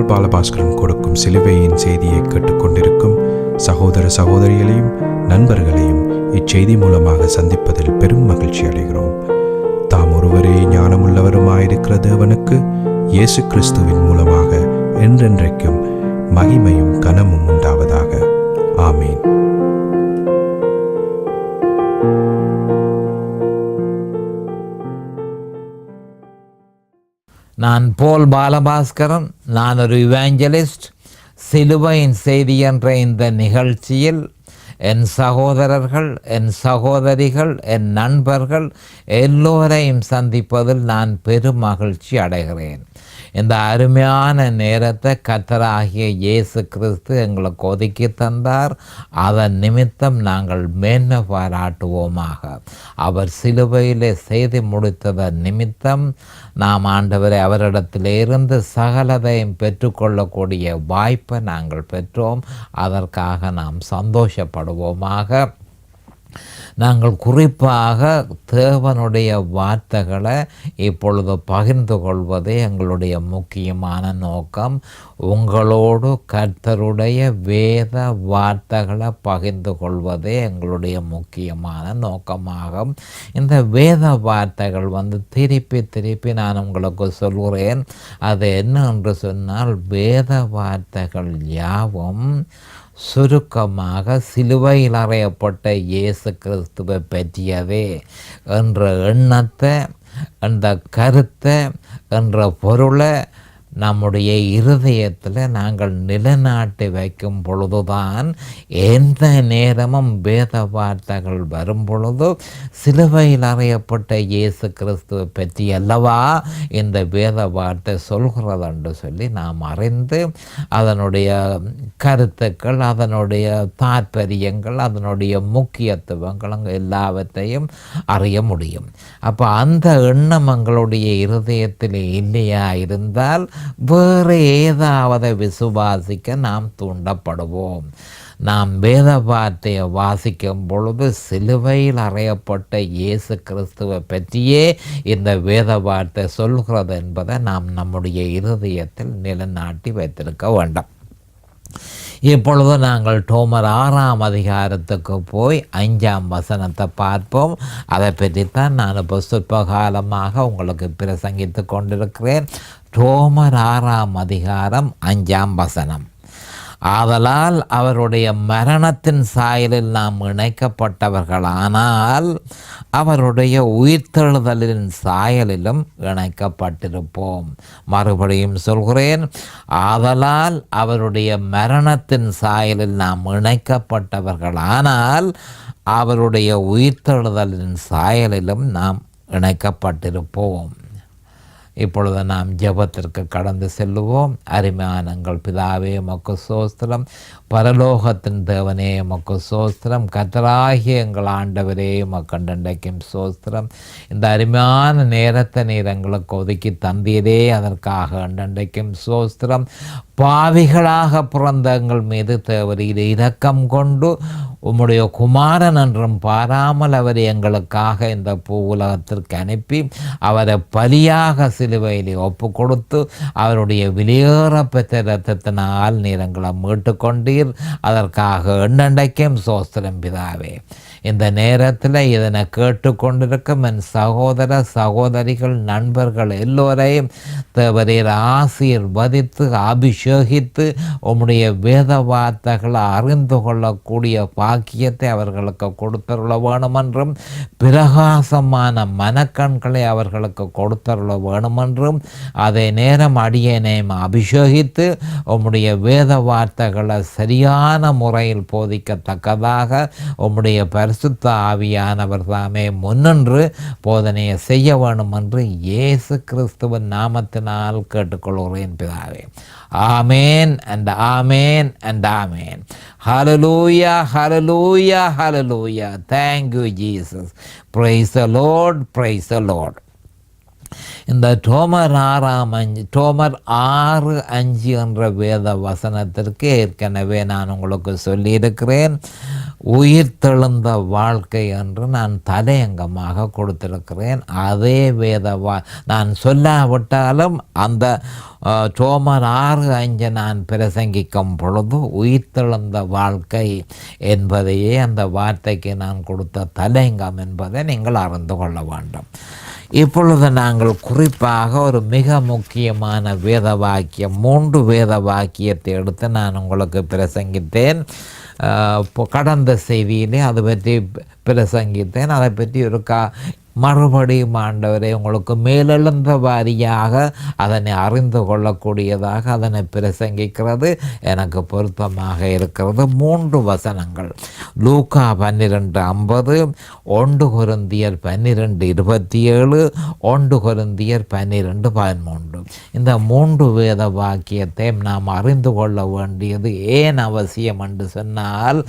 போல் பாலபாஸ்கரன் கொடுக்கும் சிலுவையின் செய்தியை கேட்டுக்கொண்டிருக்கும் சகோதர சகோதரிகளையும் நண்பர்களையும் இச்செய்தி மூலமாக சந்திப்பதில் பெரும் மகிழ்ச்சி அடைகிறோம். தாம் ஒருவரே ஞானமுள்ளவருமாயிருக்கிற தேவனுக்கு இயேசு கிறிஸ்துவின் மூலமாக என்றென்றைக்கும் மகிமையும் கனமும் உண்டாவதாக. ஆமீன். நான் போல் பாலபாஸ்கரன். நான் ஒரு இவாஞ்சலிஸ்ட். சிலுவையின் செய்தி என்ற இந்த நிகழ்ச்சியில் என் சகோதரர்கள், என் சகோதரிகள், என் நண்பர்கள் எல்லோரையும் சந்திப்பதில் நான் பெரும் மகிழ்ச்சி அடைகிறேன். இந்த அருமையான நேரத்தை கர்த்தராகிய இயேசு கிறிஸ்து எங்களுக்கு ஒதுக்கி தந்தார். அதன் நிமித்தம் நாங்கள் மேன்மை பாராட்டுவோமாக. அவர் சிலுவையிலே செய்து முடித்ததன் நிமித்தம் நாம் ஆண்டவரை அவரிடத்திலிருந்து சகலதையும் பெற்றுக்கொள்ளக்கூடிய வாய்ப்பை நாங்கள் பெற்றோம். அதற்காக நாம் சந்தோஷப்படுவோமாக. நாங்கள் குறிப்பாக தேவனுடைய வார்த்தைகளை இப்பொழுது பகிர்ந்து கொள்வதே எங்களுடைய முக்கியமான நோக்கம். உங்களோடு கர்த்தருடைய வேத வார்த்தைகளை பகிர்ந்து கொள்வதே எங்களுடைய முக்கியமான நோக்கமாகும். இந்த வேத வார்த்தைகள் திருப்பி நான் உங்களுக்கு சொல்கிறேன். அது என்ன என்று சொன்னால், வேத வார்த்தைகள் யாவும் சுருக்கமாக சிலுவையில் அறையப்பட்ட இயேசு கிறிஸ்துவை பற்றியதே என்ற எண்ணத்தை, என்ற கருத்தை, என்ற பொருளை நம்முடைய இருதயத்தில் நாங்கள் நிலைநாட்டி வைக்கும் பொழுதுதான் எந்த நேரமும் வேத வார்த்தைகள் வரும் பொழுது சிலுவையில் அறையப்பட்ட இயேசு கிறிஸ்துவை பற்றி அல்லவா இந்த வேத வார்த்தை சொல்கிறது என்று சொல்லி நாம் அறிந்து அதனுடைய கருத்துக்கள், அதனுடைய தாற்பயங்கள், அதனுடைய முக்கியத்துவங்கள் எல்லாவற்றையும் அறிய முடியும். அப்போ அந்த எண்ணம் எங்களுடைய இருதயத்தில் இல்லையா இருந்தால் வேறு ஏதாவது விசுவாசிக்க நாம் தூண்டப்படுவோம். நாம் வேத வார்த்தையை வாசிக்கும் பொழுது சிலுவையில் அறையப்பட்ட இயேசு கிறிஸ்துவை பற்றியே இந்த வேத வார்த்தை சொல்கிறது என்பதை நாம் நம்முடைய இருதயத்தில் நிலைநாட்டி வைத்திருக்க வேண்டும். இப்பொழுது நாங்கள் ரோமர் 6ஆம் அதிகாரத்துக்கு போய் 5ஆம் வசனத்தை பார்ப்போம். அதை பற்றித்தான் நான் இப்போ சொற்பகாலமாக உங்களுக்கு பிரசங்கித்து கொண்டிருக்கிறேன். ரோமர் 6ஆம் அதிகாரம் 5ஆம் வசனம். ஆதலால் அவருடைய மரணத்தின் சாயலில் நாம் இணைக்கப்பட்டவர்களானால் அவருடைய உயிர்த்தெழுதலின் சாயலிலும் இணைக்கப்பட்டிருப்போம். மறுபடியும் சொல்கிறேன், ஆதலால் அவருடைய மரணத்தின் சாயலில் நாம் இணைக்கப்பட்டவர்களானால் அவருடைய உயிர்த்தெழுதலின் சாயலிலும் நாம் இணைக்கப்பட்டிருப்போம். இப்பொழுது நாம் ஜெபத்திற்கு கடந்து செல்லுவோம். அருமையான எங்கள் பிதாவே உமக்கு ஸ்தோத்திரம். பரலோகத்தின் தேவனே உமக்கு ஸ்தோத்திரம். கர்த்தராகிய எங்கள் ஆண்டவரே உமக்கு அன்றைக்கும் ஸ்தோத்திரம். இந்த அருமையான நேரத்தை நீர் எங்களுக்கு ஒதுக்கி தந்தீரே, அதற்காக அன்றைக்கும் ஸ்தோத்திரம். பாவிகளாக பிறந்த எங்கள் மீது தேவரீர் இரக்கம் கொண்டு உம்முடைய குமாரன் என்றும் பாராமல் அவரை எங்களுக்காக இந்த பூ உலகத்திற்கு அனுப்பி அவரை பலியாக சிலுவையிலே ஒப்பு கொடுத்து அவருடைய வெளியேற பெற்ற இரத்தத்தினால் நீர் எங்களை மீட்டு கொண்டீர். அதற்காக எண்ணண்டைக்கும் சோஸ்திரம் பிதாவே. இந்த நேரத்தில் இதனை கேட்டுக்கொண்டிருக்கும் என் சகோதர சகோதரிகள், நண்பர்கள் எல்லோரையும் தேவரீர் ஆசீர்வதித்து அபிஷேகித்து உம்முடைய வேத வார்த்தைகளை அறிந்து கொள்ளக்கூடிய பாக்கியத்தை அவர்களுக்கு கொடுத்தருள வேணுமென்றும் பிரகாசமான மனக்கண்களை அவர்களுக்கு கொடுத்தருள வேணுமென்றும் அதே நேரம் அடியேனையும் அபிஷேகித்து உம்முடைய வேத வார்த்தைகளை சரியான முறையில் போதிக்கத்தக்கதாக உம்முடைய பரிசுத்த ஆவியானவர் தாமே முன்னின்று போதனையை செய்ய வேண்டும் என்று இயேசு கிறிஸ்துவின் நாமத்தினால் கேட்டுக்கொள்கிறேன் பிதாவே. ஆமேன் and amen and amen. Hallelujah, hallelujah, hallelujah. Thank you Jesus. Praise the Lord, praise the Lord. இந்த ரோமர் 6:5 என்ற வேத வசனத்திற்கு ஏற்கனவே நான் உங்களுக்கு சொல்லியிருக்கிறேன். உயிர்த்தெழுந்த வாழ்க்கை என்று நான் தலையங்கமாக கொடுத்திருக்கிறேன். அதே நான் சொல்லாவிட்டாலும் அந்த ரோமர் 6:5 நான் பிரசங்கிக்கும் பொழுது உயிர்த்தெழுந்த வாழ்க்கை என்பதையே அந்த வார்த்தைக்கு நான் கொடுத்த தலையங்கம் என்பதை நீங்கள் அறிந்து கொள்ள வேண்டும். இப்பொழுது நாங்கள் குறிப்பாக ஒரு மிக முக்கியமான வேத வாக்கியம், 3 வேத வாக்கியத்தை எடுத்து நான் உங்களுக்கு பிரசங்கித்தேன். கடந்த செய்தியிலே அதை பற்றி பிரசங்கித்தேன். அதை பற்றி ஒரு மறுபடியும் ஆண்டவரை உங்களுக்கு மேலெழுந்த வாரியாக அதனை அறிந்து கொள்ளக்கூடியதாக அதனை பிரசங்கிக்கிறது எனக்கு பொருத்தமாக இருக்கிறது. 3 வசனங்கள், லூக்கா 12:50, 1 கொரிந்தியர் 12:27, 1 கொரிந்தியர் 12:13. இந்த 3 வேத வாக்கியத்தை நாம் அறிந்து கொள்ள வேண்டியது ஏன் அவசியம் என்று சொன்னால்,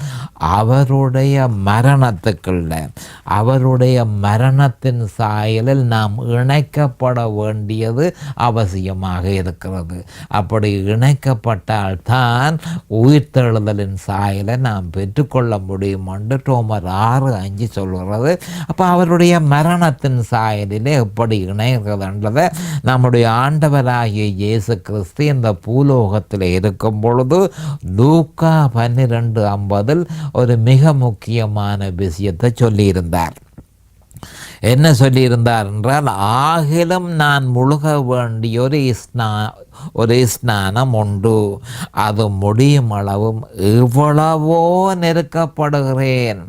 அவருடைய மரணத்துக்குள்ள, அவருடைய மரணத்தின் சாயலில் நாம் இணைக்கப்பட வேண்டியது அவசியமாக இருக்கிறது. அப்படி இணைக்கப்பட்டால் தான் உயிர்த்தெழுதலின் சாயலை நாம் பெற்றுக்கொள்ள முடியும் என்று ரோமர் 6:5 சொல்கிறது. அப்போ அவருடைய மரணத்தின் சாயலிலே எப்படி இணைகிறதுன்றதை நம்முடைய ஆண்டவராகிய இயேசு கிறிஸ்து இந்த பூலோகத்தில் இருக்கும் பொழுது லூக்கா 12:50 ஒரு மிக முக்கியமான விஷயத்தை சொல்லியிருந்தார். என்ன சொல்லியிருந்தார் என்றால், ஆகிலும் நான் முழுக வேண்டிய ஒரு ஸ்நானம் உண்டு, அது முடியும் அளவும் எவ்வளவோ நெருக்கப்படுகிறேன்,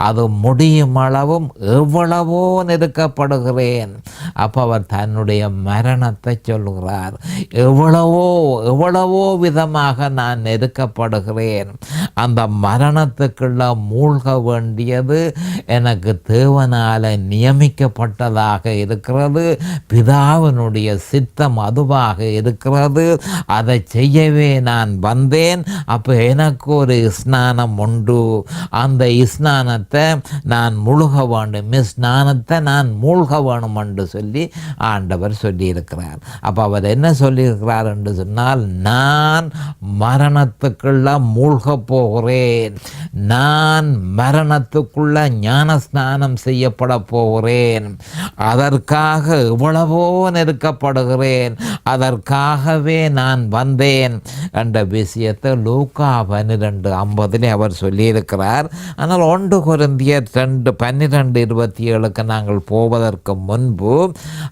அது முடியும் அளவும் எவ்வளவோ நெருக்கப்படுகிறேன். அப்போ அவர் தன்னுடைய மரணத்தை சொல்லுகிறார். எவ்வளவோ விதமாக நான் நெருக்கப்படுகிறேன். அந்த மரணத்துக்குள்ள மூழ்க வேண்டியது எனக்கு தேவனால நியமிக்கப்பட்டதாக இருக்கிறது. பிதாவினுடைய சித்தம் அதுவாக இருக்கிறது. அதை செய்யவே நான் வந்தேன். அப்போ எனக்கு ஒரு ஸ்நானம் உண்டு. அந்த ஸ்நானத்தை நான் முழுக வேண்டும், ஸ்நானத்தை நான் மூழ்க வேணும் என்று சொல்லி ஆண்டவர் சொல்லியிருக்கிறார். அப்போ அவர் என்ன சொல்லியிருக்கிறார் என்று சொன்னால், நான் மரணத்துக்குள்ள மூழ்க போகிறேன், நான் மரணத்துக்குள்ள ஞான ஸ்நானம் செய்யப்பட போகிறேன், அதற்காக எவ்வளவோ நெருக்கப்படுகிறேன், அதற்காகவே நான் வந்தேன் என்ற விஷயத்தை லூக்கா 12:50 அவர் சொல்லியிருக்கிறார். ஆனால் 1 கொரிந்தியர் 12:27 நாங்கள் போவதற்கு முன்பு,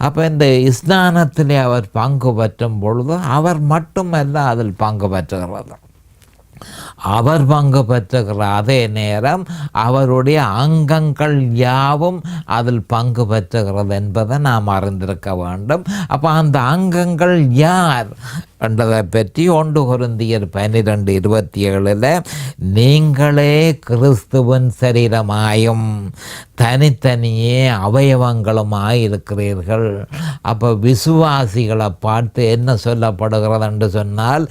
அப்போ இந்த ஸ்நானத்திலே அவர் பங்கு பெற்றும் பொழுது அவர் மட்டுமல்ல அதில் பங்கு பெற்றுகிறது. அவர் பங்கு பெற்றுகிற அதே நேரம் அவருடைய அங்கங்கள் யாவும் அதில் பங்கு பெற்றுகிறது என்பதை நாம் அறிந்திருக்க வேண்டும். அப்போ அந்த அங்கங்கள் யார் என்றதை பற்றி 1 கொரிந்தியர் 12:27 நீங்களே கிறிஸ்துவின் சரீரமாயும் தனித்தனியே அவயவங்களுமாய் இருக்கிறீர்கள். அப்போ விசுவாசிகளை பார்த்து என்ன சொல்லப்படுகிறது என்று சொன்னால்,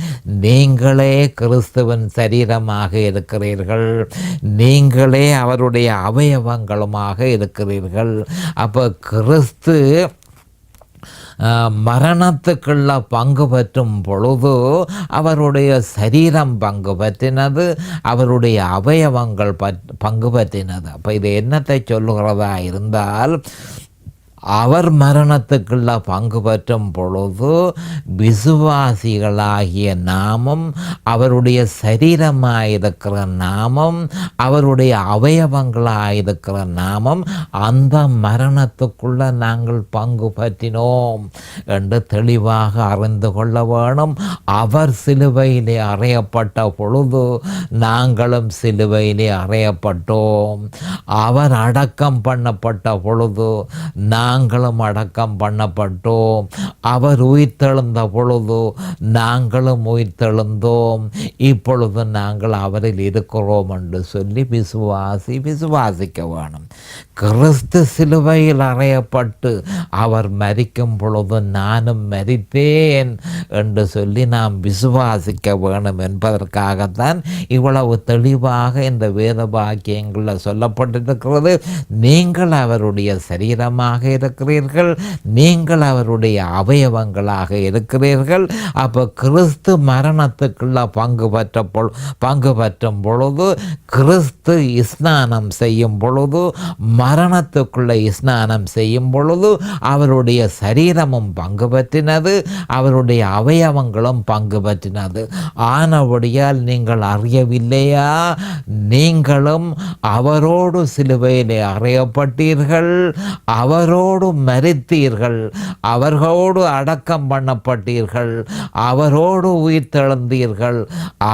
நீங்களே கிறிஸ்துவின் சரீரமாக இருக்கிறீர்கள், நீங்களே அவருடைய அவயவங்களுமாக இருக்கிறீர்கள். அப்போ கிறிஸ்து மரணத்துக்குள்ள பங்கு பெற்றும் பொழுது அவருடைய சரீரம் பங்கு பற்றினது, அவருடைய அவயவங்கள் பங்கு பற்றினது. அப்போ இது என்னத்தை சொல்லுகிறதா இருந்தால், அவர் மரணத்துக்குள்ள பங்கு பெற்றும் பொழுது விசுவாசிகளாகிய நாமும், அவருடைய சரீரமாயிருக்கிற நாமும், அவருடைய அவயவங்களாயிருக்கிற நாமும் அந்த மரணத்துக்குள்ள நாங்கள் பங்கு பற்றினோம் என்று தெளிவாக அறிந்து கொள்ள வேணும். அவர் சிலுவையிலே அறையப்பட்ட பொழுது நாங்களும் சிலுவையிலே அறையப்பட்டோம். அவர் அடக்கம் பண்ணப்பட்ட பொழுது நாங்களும் அடக்கம் பண்ணப்பட்டோம். அவர் உயிர்த்தெழுந்த பொழுது நாங்களும் உயிர்த்தெழுந்தோம். இப்பொழுது நாங்கள் அவரில் இருக்கிறோம் என்று சொல்லி விசுவாசிக்க வேணும். கிறிஸ்து சிலுவையில் அறையப்பட்டு அவர் மரிக்கும் பொழுது நானும் மரித்தேன் என்று சொல்லி நாம் விசுவாசிக்க வேணும் என்பதற்காகத்தான் இவ்வளவு தெளிவாக இந்த வேத வாக்கியங்களில் சொல்லப்பட்டிருக்கிறது. நீங்கள் அவருடைய சரீரமாக இருக்கிறீர்கள், நீங்கள் அவருடைய அவயவங்களாக இருக்கிறீர்கள். அப்போ கிறிஸ்து மரணத்துக்குள்ள பங்கு பற்றும் பொழுது, கிறிஸ்து ஸ்நானம் செய்யும் பொழுது, மரணத்துக்குள்ள ஸ்நானம் செய்யும் பொழுது அவருடைய சரீரமும் பங்கு பற்றினது, அவருடைய அவயவங்களும் பங்கு பற்றினது. ஆனபடியால் நீங்கள் அறியவில்லையா, நீங்களும் அவரோடு சிலுவையிலே அறையப்பட்டீர்கள், அவரோடு மரித்தீர்கள், அவர்களோடு அடக்கம் பண்ணப்பட்டீர்கள், அவரோடு உயிர்த்தெழுந்தீர்கள்,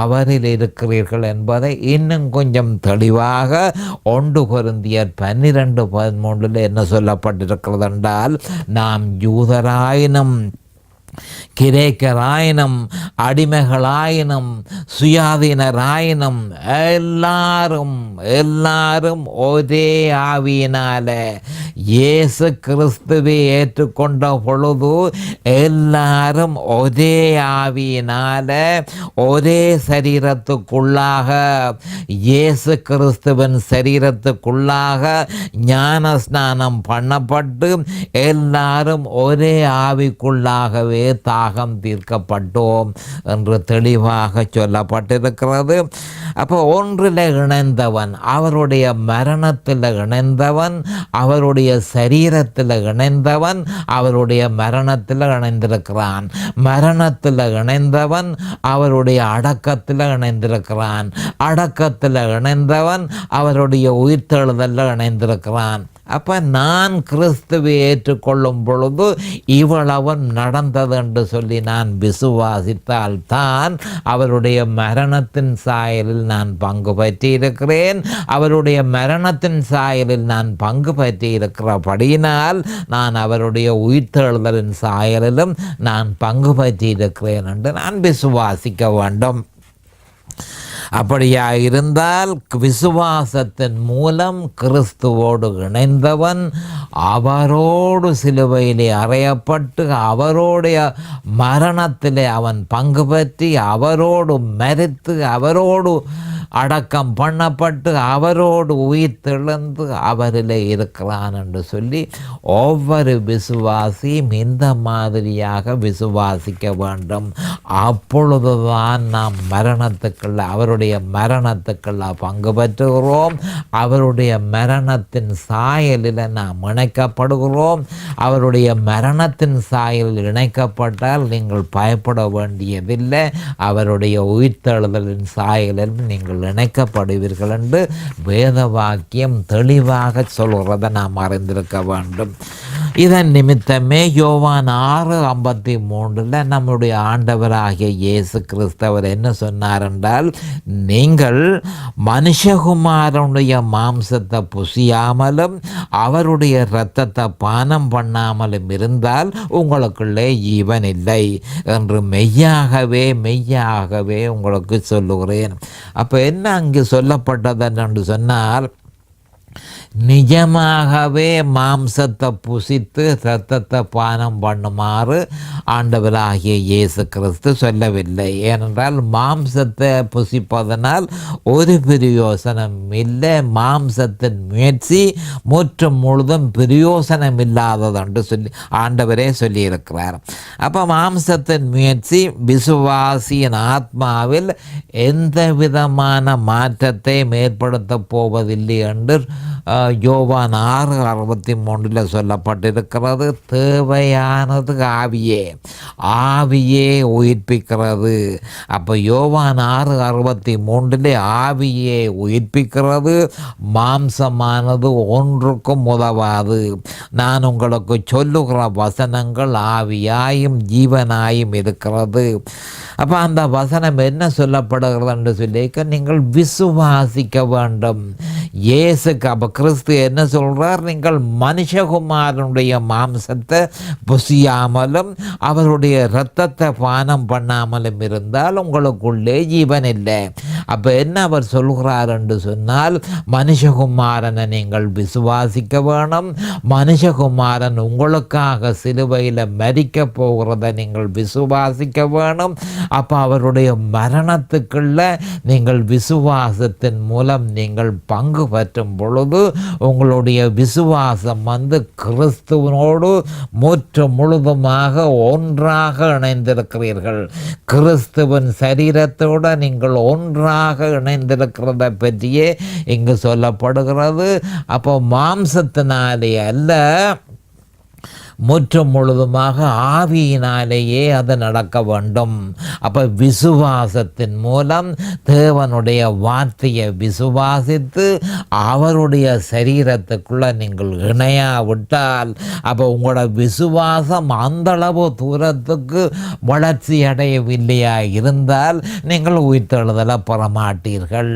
அவரில் இருக்கிறீர்கள் என்பதை இன்னும் கொஞ்சம் தெளிவாக 1 கொரிந்தியர் 12:13 என்ன சொல்லப்பட்டிருக்கிறது என்றால், நாம் யூதராயினும் கிரேக்கராயினும் அடிமைகளாயினும் சுயாதீனராயினும் எல்லாரும் ஒரே ஆவியினால இயேசு கிறிஸ்துவை ஏற்றுக்கொண்ட பொழுது எல்லாரும் ஒரே ஆவியினால ஒரே சரீரத்துக்குள்ளாக, இயேசு கிறிஸ்துவின் சரீரத்துக்குள்ளாக ஞான ஸ்நானம் பண்ணப்பட்டு எல்லாரும் ஒரே ஆவிக்குள்ளாகவே தாகம் தீர்க்கப்பட்டோம் என்று தெளிவாக சொல்லப்பட்டிருக்கிறது. அப்போ ஒன்றில் இணைந்தவன், அவருடைய மரணத்தில் இணைந்தவன், அவருடைய சரீரத்தில் இணைந்தவன், அவருடைய மரணத்தில் இணைந்திருக்கிறான். மரணத்தில் இணைந்தவன் அவருடைய அடக்கத்தில் இணைந்திருக்கிறான். அடக்கத்தில் இணைந்தவன் அவருடைய உயிர்த்தெழுதலில் இணைந்திருக்கிறான். அப்போ நான் கிறிஸ்துவை ஏற்றுக்கொள்ளும் பொழுது இவ்வளவும் நடந்தது என்று சொல்லி நான் விசுவாசித்தால் தான் அவருடைய மரணத்தின் சாயலில் நான் பங்கு பற்றி இருக்கிறேன். அவருடைய மரணத்தின் சாயலில் நான் பங்கு பற்றி இருக்கிறபடியினால் நான் அவருடைய உயிர்த்தெழுதலின் சாயலிலும் நான் பங்கு பற்றி இருக்கிறேன் என்று நான் விசுவாசிக்க வேண்டும். அப்படியா இருந்தால் விசுவாசத்தின் மூலம் கிறிஸ்துவோடு இணைந்தவன் அவரோடு சிலுவையிலே அறையப்பட்டு அவருடைய மரணத்திலே அவன் பங்கு பற்றி அவரோடு மரித்து அவரோடு அடக்கம் பண்ணப்பட்டு அவரோடு உயிர் தெழுந்து அவரிலே இருக்கிறான் என்று சொல்லி ஒவ்வொரு விசுவாசியும் இந்த மாதிரியாக விசுவாசிக்க வேண்டும். அப்பொழுதுதான் நாம் மரணத்துக்குள்ள அவருடைய மரணத்துக்குள்ள பங்கு பெற்றுகிறோம். அவருடைய மரணத்தின் சாயலில் நாம் இணைக்கப்படுகிறோம். அவருடைய மரணத்தின் சாயலில் இணைக்கப்பட்டால் நீங்கள் பயப்பட வேண்டியதில்லை. அவருடைய உயிர்த்தெழுதலின் சாயலில் நீங்கள் இணைக்கப்படுவீர்கள் என்று வேத வாக்கியம் தெளிவாக சொல்கிறத நாம் அறிந்திருக்க வேண்டும். இதன் நிமித்தமே யோவான் 6:53 நம்முடைய ஆண்டவராகிய இயேசு கிறிஸ்தவர் என்ன சொன்னார் என்றால், நீங்கள் மனுஷகுமாரனுடைய மாம்சத்தை புசியாமலும் அவருடைய இரத்தத்தை பானம் பண்ணாமலும் இருந்தால் உங்களுக்குள்ளே ஜீவன் இல்லை என்று மெய்யாகவே உங்களுக்கு சொல்லுகிறேன். அப்போ என்ன அங்கு சொல்லப்பட்டது என்று சொன்னால், நிஜமாகவே மாம்சத்தை புசித்து இரத்தத்தை பானம் பண்ணுமாறு ஆண்டவராகிய இயேசு கிறிஸ்து சொல்லவில்லை. ஏனென்றால் மாம்சத்தை புசிப்பதனால் ஒரு பிரயோசனம் இல்லை. மாம்சத்தின் முயற்சி முற்றும் முழுதும் பிரயோசனம் இல்லாதது என்று சொல்லி ஆண்டவரே சொல்லியிருக்கிறார். அப்போ மாம்சத்தின் முயற்சி விசுவாசியின் ஆத்மாவில் எந்த விதமான மாற்றத்தை ஏற்படுத்த போவதில்லை என்று யோவான் 6:63 சொல்லப்பட்டிருக்கிறது. தேவையானது ஆவியே உயிர்ப்பிக்கிறது. அப்போ யோவான் 6:63 ஆவியே உயிர்ப்பிக்கிறது, மாம்சமானது ஒன்றுக்கும் உதவாது. நான் உங்களுக்கு சொல்லுகிற வசனங்கள் ஆவியாயும் ஜீவனாயும் இருக்கிறது. அப்போ அந்த வசனம் என்ன சொல்லப்படுகிறது என்று சொல்லிக்க நீங்கள் விசுவாசிக்க வேண்டும். இயேசுக்கு அப்போ கிறிஸ்து என்ன சொல்கிறார், நீங்கள் மனுஷகுமாரனுடைய மாம்சத்தை புசியாமலும் அவருடைய இரத்தத்தை பானம் பண்ணாமலும் இருந்தால் உங்களுக்குள்ளே ஜீவன் இல்லை. அப்போ என்ன அவர் சொல்கிறார் என்று சொன்னால், மனுஷகுமாரனை நீங்கள் விசுவாசிக்க வேணும், மனுஷகுமாரன் உங்களுக்காக சிலுவையில் மரிக்க போகிறத நீங்கள் விசுவாசிக்க வேணும். அப்போ அவருடைய மரணத்துக்குள்ள நீங்கள் விசுவாசத்தின் மூலம் நீங்கள் பங்கு பெற்றும் பொழுது உங்களுடைய விசுவாசம் கிறிஸ்துவனோடு முழுதுமாக ஒன்றாக இணைந்திருக்கிறீர்கள். கிறிஸ்துவின் சரீரத்தோடு நீங்கள் ஒன்றாக இணைந்திருக்கிறத பற்றியே இங்கு சொல்லப்படுகிறது. அப்போ மாம்சத்தினாலே அல்ல, முழுதுமாக ஆவியினாலேயே அது நடக்க வேண்டும். அப்போ விசுவாசத்தின் மூலம் தேவனுடைய வார்த்தையை விசுவாசித்து அவருடைய சரீரத்துக்குள்ள நீங்கள் இணையாவிட்டால், அப்போ உங்களோட விசுவாசம் அந்தளவு தூரத்துக்கு வளர்ச்சி அடையவில்லையா இருந்தால் நீங்கள் உயிர்த்தெழுதலை பெறமாட்டீர்கள்,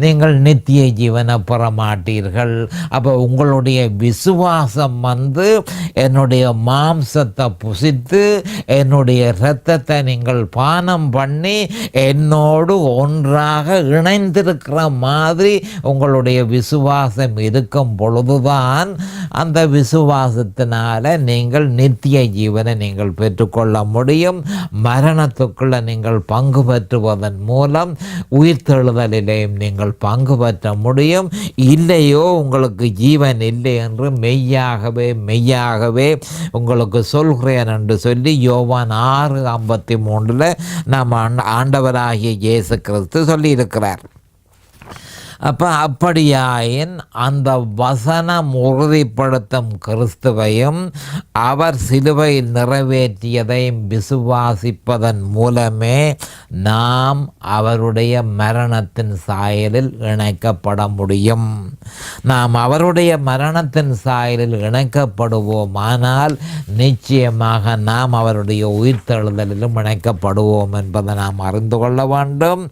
நீங்கள் நித்திய ஜீவனை பெறமாட்டீர்கள். அப்போ உங்களுடைய விசுவாசம் என்னுடைய மாம்சத்தை புசித்து என்னுடைய இரத்தத்தை நீங்கள் பானம் பண்ணி என்னோடு ஒன்றாக இணைந்திருக்கிற மாதிரி உங்களுடைய விசுவாசம் இருக்கும் பொழுதுதான் அந்த விசுவாசத்தினால நீங்கள் நித்திய ஜீவனை நீங்கள் பெற்றுக்கொள்ள முடியும். மரணத்துக்குள்ள நீங்கள் பங்கு பெற்றுவதன் மூலம் உயிர்த்தெழுதலிலேயும் நீங்கள் பங்கு பெற்ற முடியும். இல்லையோ உங்களுக்கு ஜீவன் இல்லை என்று மெய்யாகவே உங்களுக்கு சொல்கிறேன் என்று சொல்லி யோவான் 6:53 நாம் ஆண்டவராகிய இயேசு கிறிஸ்து சொல்லியிருக்கிறார். அப்போ அப்படியாயின் அந்த வசனம் உறுதிப்படுத்தும் கிறிஸ்துவையும் அவர் சிலுவையில் நிறைவேற்றியதையும் விசுவாசிப்பதன் மூலமே நாம் அவருடைய மரணத்தின் சாயலில் இணைக்கப்பட முடியும். நாம் அவருடைய மரணத்தின் சாயலில் இணைக்கப்படுவோமானால் நிச்சயமாக நாம் அவருடைய உயிர்த்தெழுதலிலும் இணைக்கப்படுவோம் என்பதை நாம் அறிந்து கொள்ள வேண்டும்.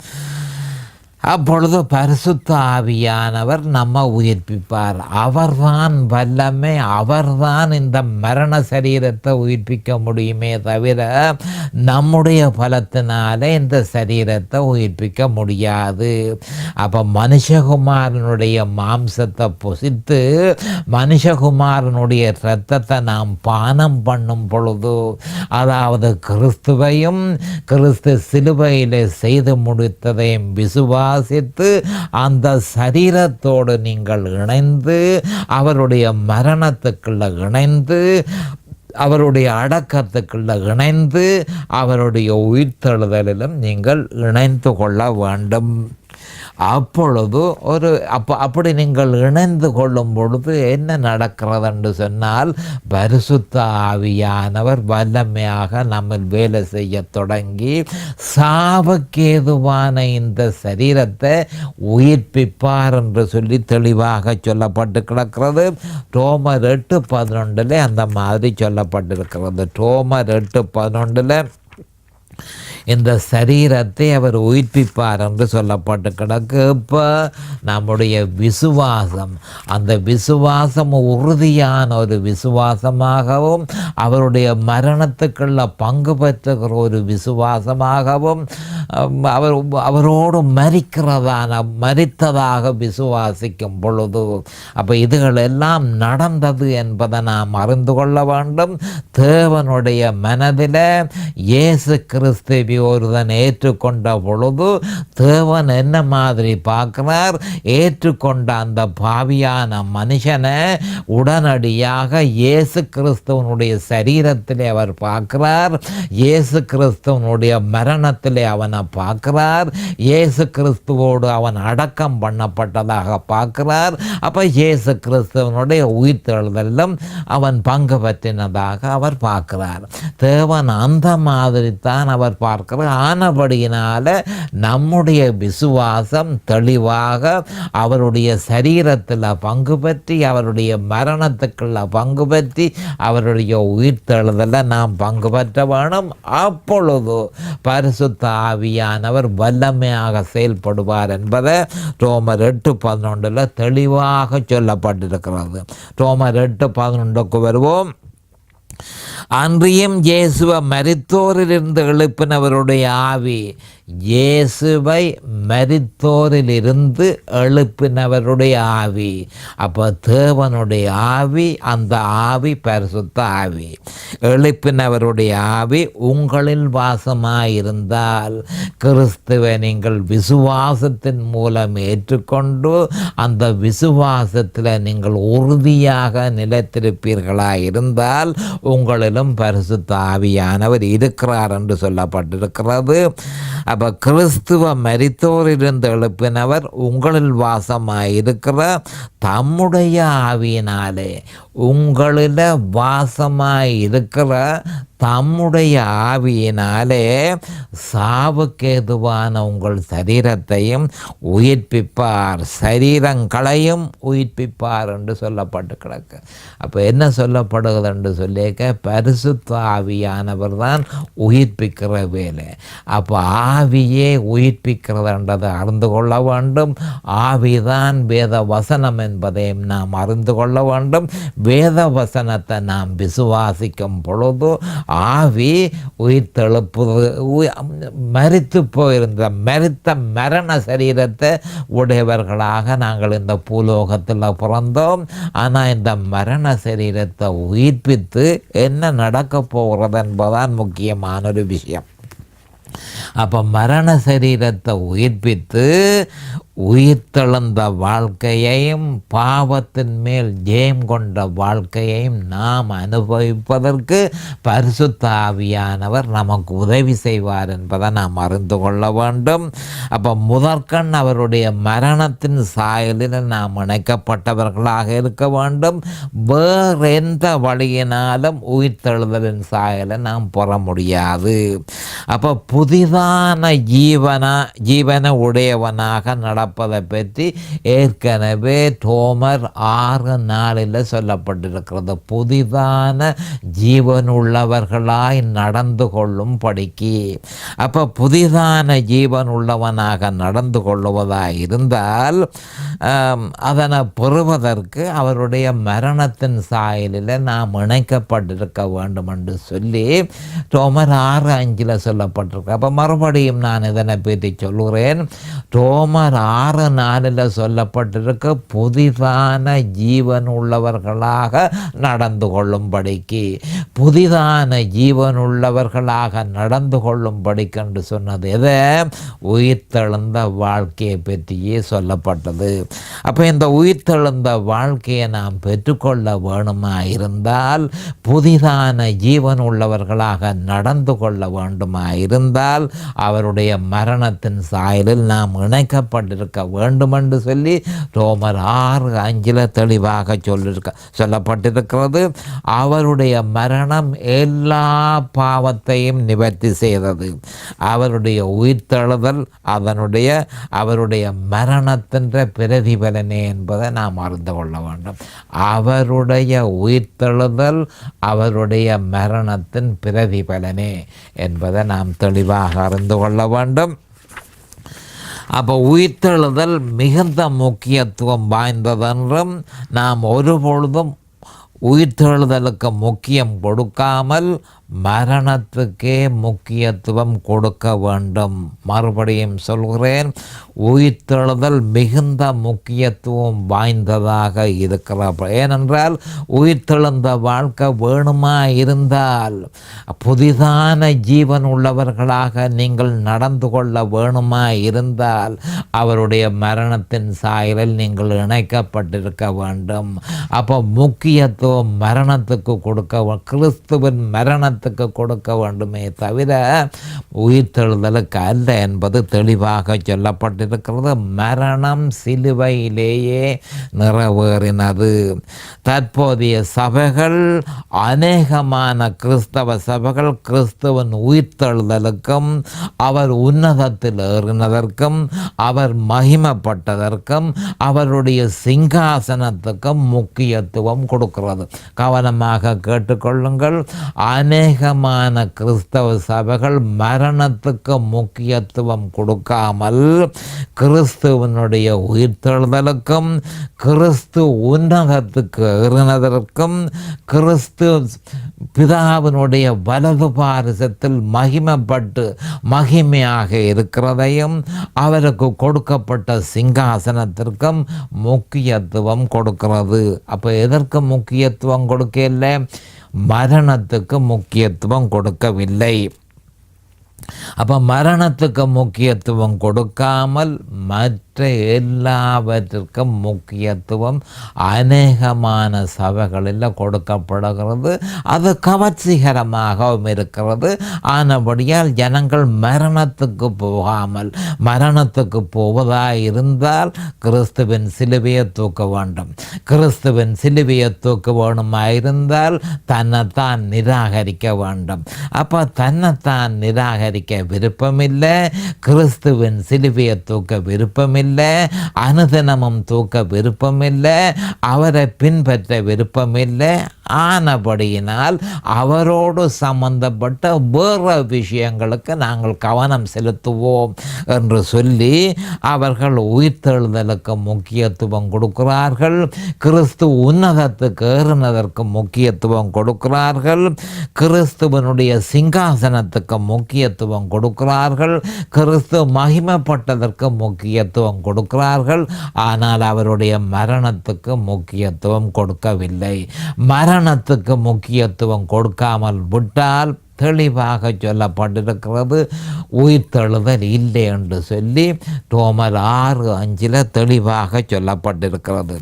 அப்பொழுது பரிசுத்த ஆவியானவர் நம்ம உயிர்ப்பிப்பார். அவர்தான் வல்லமை, அவர்தான் இந்த மரண சரீரத்தை உயிர்ப்பிக்க முடியுமே தவிர நம்முடைய பலத்தினாலே இந்த சரீரத்தை உயிர்ப்பிக்க முடியாது. அப்போ மனுஷகுமாரனுடைய மாம்சத்தை புசித்து மனுஷகுமாரனுடைய இரத்தத்தை நாம் பானம் பண்ணும் பொழுது, அதாவது கிறிஸ்துவையும் கிறிஸ்து சிலுவையில் செய்து முடித்ததையும் விசுவாசித்து அந்த சரீரத்தோடு நீங்கள் இணைந்து அவருடைய மரணத்துக்குள்ள இணைந்து அவருடைய அடக்கத்துக்குள்ள இணைந்து அவருடைய உயிர்த்தெழுதலிலும் நீங்கள் இணைந்து கொள்ள வேண்டும். அப்பொழுது அப்படி நீங்கள் இணைந்து கொள்ளும் பொழுது என்ன நடக்கிறது என்று சொன்னால், பரிசுத்த ஆவியானவர் வல்லமையாக நம்ம வேலை செய்ய தொடங்கி சாவுக்கேதுவான இந்த சரீரத்தை உயிர்ப்பிப்பார் என்று சொல்லி தெளிவாக சொல்லப்பட்டு கிடக்கிறது. ரோமர் 8:11 அந்த மாதிரி சொல்லப்பட்டிருக்கிறது. ரோமர் 8:11 இந்த சரீரத்தை அவர் உயிர்ப்பிப்பார் என்று சொல்லப்பட்டு கிடக்கு. இப்போ நம்முடைய விசுவாசம், அந்த விசுவாசம் உறுதியான ஒரு விசுவாசமாக அவருடைய மரணத்துக்குள்ள பங்கு பெற்றுகிற ஒரு விசுவாசமாகவும் அவரோடு மரித்ததாக விசுவாசிக்கும் பொழுது, அப்போ இதுகளெல்லாம் நடந்தது என்பதை நாம் அறிந்து கொள்ள வேண்டும். தேவனுடைய மனதில் இயேசு கிறிஸ்துவை ஒருவன் ஏற்றுக்கொண்ட பொழுது தேவன் என்ன மாதிரி பார்க்கிறார்? ஏற்றுக்கொண்ட அந்த பாவியான மனுஷனை உடனடியாக இயேசு கிறிஸ்துவனுடைய சரீரத்திலே அவர் பார்க்கிறார். இயேசு கிறிஸ்துவனுடைய மரணத்திலே அவனை பார்க்கிறார். இயேசு கிறிஸ்துவோடு அவன் அடக்கம் பண்ணப்பட்டதாக பார்க்கிறார். அப்போ இயேசு கிறிஸ்துவனுடைய உயிர்த்தெழுதலிலும் அவன் பங்கு பற்றினதாக அவர் பார்க்கிறார். தேவன் அந்த மாதிரி தான் அவர் பார்க்கிறார். ஆனபடியினால நம்முடைய விசுவாசம் தெளிவாக அவருடைய சரீரத்தில் பங்கு பற்றி அவருடைய மரணத்துக்குள்ள பங்கு பற்றி அவருடைய உயிர்த்தெழுதலை நாம் பங்கு பெற்ற வேணும். அப்பொழுது பரிசுத்த ஆவியானவர் வல்லமையாக செயல்படுவார் என்பதை ரோமர் 8:11 தெளிவாக சொல்லப்பட்டிருக்கிறது. ரோமர் 8:11 வருவோம். அன்றியும் இயேசுவை மரித்தோரிலிருந்து எழுப்பினவருடைய ஆவி இயேசுவை மரித்தோரிலிருந்து எழுப்பினவருடைய ஆவி. அப்போ தேவனுடைய ஆவி, அந்த ஆவி பரிசுத்த ஆவி. எழுப்பினவருடைய ஆவி உங்களில் வாசமாயிருந்தால் கிறிஸ்துவை நீங்கள் விசுவாசத்தின் மூலம் ஏற்றுக்கொண்டு அந்த விசுவாசத்தில் நீங்கள் உறுதியாக நிலைத்திருப்பீர்களாக இருந்தால் உங்களிலும் பரிசுத்த ஆவியானவர் இருக்கிறார் என்று சொல்லப்பட்டிருக்கிறது. அப்போ கிறிஸ்துவ மரித்தோரிலிருந்து எழுப்பினவர் உங்களில் வாசமாயிருக்கிற தம்முடைய ஆவியினாலே உங்களில் வாசமாயிருக்கிற தம்முடைய ஆவியினாலே சாவுக்கேதுவான உங்கள் சரீரத்தையும் உயிர்ப்பிப்பார், சரீரங்களையும் உயிர்ப்பிப்பார் என்று சொல்லப்பட்டு கிடக்கு. அப்போ என்ன சொல்லப்படுகிறது என்று சொல்லியிருக்க, பரிசுத்த ஆவியானவர் தான் உயிர்ப்பிக்கிற வேலை. அப்போ ஆவியே உயிர்ப்பிக்கிறதுன்றதை அறிந்து கொள்ள வேண்டும். ஆவிதான் வேத வசனம் என்பதையும் நாம் அறிந்து கொள்ள வேண்டும். வேத வசனத்தை நாம் விசுவாசிக்கும் பொழுது ஆவி உயிர்த்தெழுப்புவது, மரித்து போயிருந்த மரண சரீரத்தை உடையவர்களாக நாங்கள் இந்த பூலோகத்தில் பிறந்தோம். ஆனால் இந்த மரண சரீரத்தை உயிர்ப்பித்து என்ன நடக்க போகிறது என்பதுதான் முக்கியமான ஒரு விஷயம். அப்போ மரண சரீரத்தை உயிர்ப்பித்து உயிர்த்தெழுந்த வாழ்க்கையையும் பாவத்தின் மேல் ஜெயம் கொண்ட வாழ்க்கையையும் நாம் அனுபவிப்பதற்கு பரிசுத்த ஆவியானவர் நமக்கு உதவி செய்வார் என்பதை நாம் அறிந்து கொள்ள வேண்டும். அப்போ முதற்கண் அவருடைய மரணத்தின் சாயலில் நாம் இணைக்கப்பட்டவர்களாக இருக்க வேண்டும். வேறு எந்த வழியினாலும் உயிர்த்தெழுதலின் சாயலை நாம் பெற முடியாது. அப்போ புதிதான ஜீவன உடையவனாக நடப்பதை பற்றி ஏற்கனவே ரோமர் 6:4 சொல்லப்பட்டிருக்கிறது. புதிதான ஜீவனுள்ளவர்களாய் நடந்து கொள்ளும் படிக்கு. அப்போ புதிதான ஜீவன் உள்ளவனாக நடந்து கொள்ளுவதாக இருந்தால் அதனை பெறுவதற்கு அவருடைய மரணத்தின் சாயலில் நாம் இணைக்கப்பட்டிருக்க வேண்டும் என்று சொல்லி ரோமர் 6:5 சொல்லப்பட்டிருக்கு. அப்போ மறுபடியும் நான் இதனை பற்றி சொல்லுகிறேன். ரோமர் 6:4 சொல்லப்பட்டிருக்க புதிதான ஜீவன் உள்ளவர்களாக நடந்து கொள்ளும்படிக்கு. புதிதான ஜீவன் உள்ளவர்களாக நடந்து கொள்ளும்படிக்கு என்று சொன்னது எதை? உயிர்த்தெழுந்த வாழ்க்கையை பற்றியே சொல்லப்பட்டது. அப்போ இந்த உயிர்த்தெழுந்த வாழ்க்கையை நாம் பெற்றுக்கொள்ள வேணுமா இருந்தால், புதிதான ஜீவன் உள்ளவர்களாக நடந்து கொள்ள வேண்டுமா இருந்தால் அவருடைய மரணத்தின் சாயலில் நாம் இணைக்கப்பட்டிருக்க வேண்டுமென்று சொல்லி ரோமர் 6:5 தெளிவாக சொல்லப்பட்டிருக்கிறது. அவருடைய மரணம் எல்லா பாவத்தையும் நிவர்த்தி செய்தது. அவருடைய உயிர்த்தெழுதல் அவருடைய மரணத்தின் பிரதிபலனே என்பதை நாம் அறிந்து கொள்ள வேண்டும். அவருடைய உயிர்த்தெழுதல் அவருடைய மரணத்தின் பிரதிபலனே என்பதை நாம் தெளிவாக அறிந்து கொள்ள வேண்டும். அப்போ உயிர்த்தெழுதல் மிகுந்த முக்கியத்துவம் வாய்ந்ததென்றும் நாம் ஒருபொழுதும் உயிர்த்தெழுதலுக்கு முக்கியம் கொடுக்காமல் மரணத்துக்கே முக்கியத்துவம் கொடுக்க வேண்டும். மறுபடியும் சொல்கிறேன், உயிர்த்தெழுதல் மிகுந்த முக்கியத்துவம் வாய்ந்ததாக இருக்கிற. ஏனென்றால் உயிர்த்தெழுந்த வாழ்க்கை வேணுமா இருந்தால், புதிதான ஜீவன் உள்ளவர்களாக நீங்கள் நடந்து கொள்ள வேணுமா இருந்தால் அவருடைய மரணத்தின் சாயலில் நீங்கள் இணைக்கப்பட்டிருக்க வேண்டும். அப்போ முக்கியத்துவம் மரணத்துக்கு கொடுக்க, கிறிஸ்துவின் மரணத்துக்கு கொடுக்க வேண்டுமே தவிர உயிர்த்தெழுதலுக்கு அல்ல என்பது தெளிவாக சொல்லப்பட்டிருக்கிறது. மரணம் சிலுவையிலேயே நிறைவேறினது. தற்போதைய சபைகள், அநேகமான கிறிஸ்தவ சபைகள் கிறிஸ்துவின் உயிர்த்தெழுதலுக்கும் அவர் உன்னதத்தில் ஏறினதற்கும் அவர் மகிமைப்பட்டதற்கும் அவருடைய சிங்காசனத்துக்கும் முக்கியத்துவம் கொடுக்கிறது. கவனமாக கேட்டுக்கொள்ளுங்கள். அநேக அநேகமான கிறிஸ்தவ சபைகள் மரணத்துக்கு முக்கியத்துவம் கொடுக்காமல் கிறிஸ்துவனுடைய உயிர்த்தெழுதலுக்கும் கிறிஸ்து உன்னதத்துக்கு ஏறினதற்கும் கிறிஸ்து பிதாவினுடைய வலது பாரிசத்தில் மகிமைப்பட்டு மகிமையாக இருக்கிறதையும் அவருக்கு கொடுக்கப்பட்ட சிங்காசனத்திற்கும் முக்கியத்துவம் கொடுக்கிறது. அப்போ எதற்கு முக்கியத்துவம் கொடுக்கல? மரணத்துக்கு முக்கியத்துவம் கொடுக்கவில்லை. அப்போ மரணத்துக்கு முக்கியத்துவம் கொடுக்காமல் மற்ற எல்லாவற்றிற்கும் முக்கியத்துவம் அநேகமான சபைகளில் கொடுக்கப்படுகிறது. அது கவர்ச்சிகரமாகவும் இருக்கிறது. ஆனபடியால் ஜனங்கள் மரணத்துக்கு போகாமல், மரணத்துக்கு போவதாக இருந்தால் கிறிஸ்துவின் சிலுவையை தூக்க வேண்டும். கிறிஸ்துவின் சிலுவையை தூக்க வேணுமாயிருந்தால் தன்னைத்தான் நிராகரிக்க வேண்டும். அப்போ தன்னைத்தான் நிராகரிக்க விருப்பமில்லை, கிறிஸ்துவின் சிலுவையை தூக்க விருப்பமில்லை, அனுதினமும் தூக்க விருப்பமில்லை, அவரை பின்பற்ற விருப்பமில்லை. ஆனபடியினால் அவரோடு சம்பந்தப்பட்ட வேறு விஷயங்களுக்கு நாங்கள் கவனம் செலுத்துவோம் என்று சொல்லி அவர்கள் உயிர்த்தெழுதலுக்கு முக்கியத்துவம் கொடுக்கிறார்கள். கிறிஸ்து உன்னதத்துக்கு ஏறினதற்கு முக்கியத்துவம் கொடுக்கிறார்கள். கிறிஸ்துவனுடைய சிங்காசனத்துக்கு முக்கியத்துவம் கொடுக்கிறார்கள். கிறிஸ்து மகிமைப்பட்டதற்கு முக்கியத்துவம் கொடுக்கிறார்கள். ஆனால் அவருடைய மரணத்துக்கு முக்கியத்துவம் கொடுக்கவில்லை. மரணத்துக்கு முக்கியத்துவம் கொடுக்காமல் விட்டால் தெளிவாக சொல்லப்பட்டிருக்கிறது, உயிர்த்தெழுதல் இல்லை என்று சொல்லி ரோமர் 6:5 தெளிவாக சொல்லப்பட்டிருக்கிறது.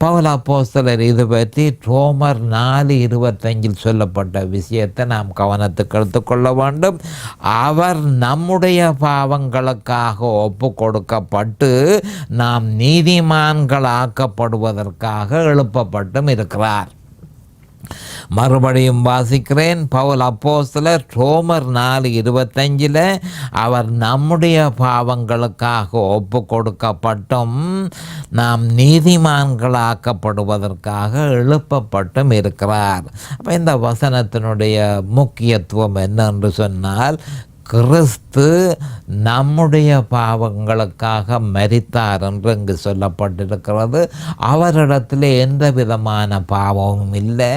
பவுல் அப்போஸ்தலர் இது பற்றி ரோமர் 4:25 சொல்லப்பட்ட விஷயத்தை நாம் கவனத்துக்கு எடுத்துக்கொள்ள வேண்டும். அவர் நம்முடைய பாவங்களுக்காக ஒப்பு கொடுக்கப்பட்டு நாம் நீதிமான்கள் ஆக்கப்படுவதற்காக எழுப்பப்பட்டும் இருக்கிறார். மறுபடியும் வாசிக்கிறேன். பவுல் அப்போஸ்தலர் ரோமர் 4:25 அவர் நம்முடைய பாவங்களுக்காக ஒப்பு கொடுக்கப்பட்டும் நாம் நீதிமான்களாக்கப்படுவதற்காக எழுப்பப்பட்டும் இருக்கிறார். அப்போ இந்த வசனத்தினுடைய முக்கியத்துவம் என்னென்று சொன்னால், கிறிஸ்து நம்முடைய பாவங்களுக்காக மரித்தார் என்று இங்கு சொல்லப்பட்டிருக்கிறது. அவரிடத்தில் எந்த விதமான பாவமும் இல்லை,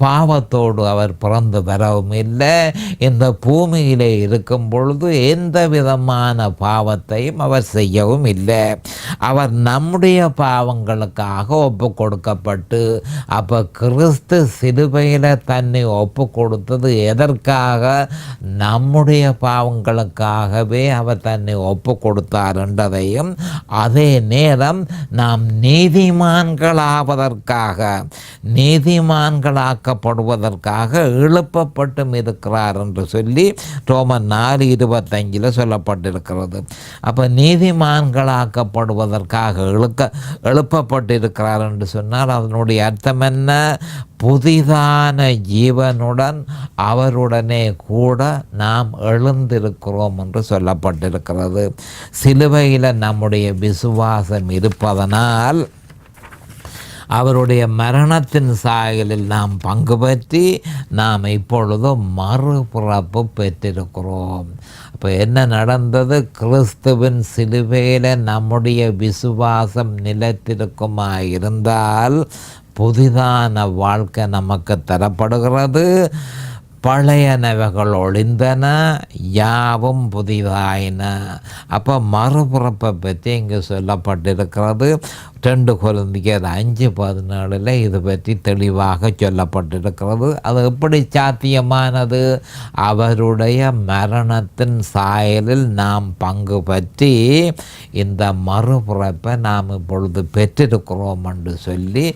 பாவத்தோடு அவர் பிறந்து வரவும் இல்லை. இந்த பூமியிலே இருக்கும் பொழுது எந்த விதமான பாவத்தையும் அவர் செய்யவும் இல்லை. அவர் நம்முடைய பாவங்களுக்காக ஒப்பு கொடுக்கப்பட்டு, அப்போ கிறிஸ்து சிலுவையில் தன்னை ஒப்பு கொடுத்தது எதற்காக? நம்முடைய பாவங்களுக்காகவே அவர் தன்னை ஒப்பு கொடுத்தார் என்றதையும், அதே நேரம் நாம் நீதிமான்களாவதற்காக, நீதிமான்களாக்கப்படுவதற்காக எழுப்பப்பட்டும் இருக்கிறார் என்று சொல்லி ரோமர் 4:25 சொல்லப்பட்டிருக்கிறது. அப்போ நீதிமான்களாக்கப்படுவதற்காக எழுப்பப்பட்டிருக்கிறார் என்று சொன்னால் அதனுடைய அர்த்தம் என்ன? புதிதான ஜீவனுடன் அவருடனே கூட நாம் எழுந்திருக்கிறோம் என்று சொல்லப்பட்டிருக்கிறது. சிலுவையில் நம்முடைய விசுவாசம் இருப்பதனால் அவருடைய மரணத்தின் சாயலில் நாம் பங்கு பற்றி நாம் இப்பொழுதும் மறுபிறப்பு பெற்றிருக்கிறோம். அப்போ என்ன நடந்தது? கிறிஸ்துவின் சிலுவையில் நம்முடைய விசுவாசம் நிலைத்திருக்குமா இருந்தால் புதிதான வாழ்க்கை நமக்கு தரப்படுகிறது. பழையனவைகள் ஒளிந்தன, யாவும் புதிதாயின. அப்போ மறுபிறப்பை பற்றி இங்கே சொல்லப்பட்டிருக்கிறது. 2 கொரிந்தியர் 5:17 இது பற்றி தெளிவாக சொல்லப்பட்டிருக்கிறது. அது எப்படி சாத்தியமானது? அவருடைய மரணத்தின் சாயலில் நாம் பங்கு பற்றி இந்த மறுபிறப்பை நாம் இப்பொழுது பெற்றிருக்கிறோம் என்று சொல்லி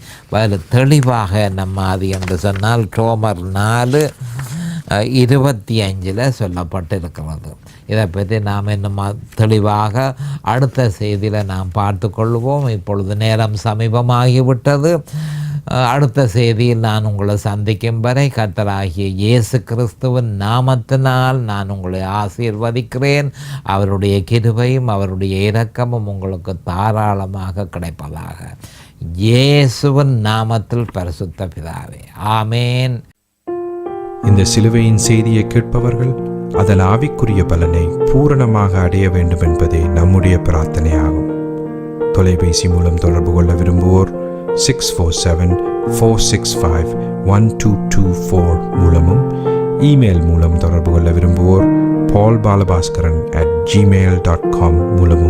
தெளிவாக நம்ம அது என்று சொன்னால் ரோமர் 4:25 சொல்லப்பட்டிருக்கிறது. இதை பற்றி நாம் இன்னும் தெளிவாக அடுத்த செய்தியில் நாம் பார்த்து கொள்வோம். இப்பொழுது நேரம் சமீபமாகிவிட்டது. அடுத்த செய்தியில் நான் உங்களை சந்திக்கும் வரை கர்த்தராகிய இயேசு கிறிஸ்துவின் நாமத்தினால் நான் உங்களை ஆசீர்வதிக்கிறேன். அவருடைய கிருபையும் அவருடைய இரக்கமும் உங்களுக்கு தாராளமாக கிடைப்பதாக. இயேசுவின் நாமத்தில் பரிசுத்த பிதாவே, ஆமேன். இந்த சிலுவையின் செய்தியை கேட்பவர்கள் அதன் ஆவிக்குரிய பலனை பூரணமாக அடைய வேண்டும் என்பதே நம்முடைய பிரார்த்தனையாகும். தொலைபேசி மூலம் தொடர்பு கொள்ள விரும்புவோர் 647-465-1224 மூலமும், இமெயில் மூலம் தொடர்பு கொள்ள விரும்புவோர் paulbalabhaskaran@gmail.com மூலமும்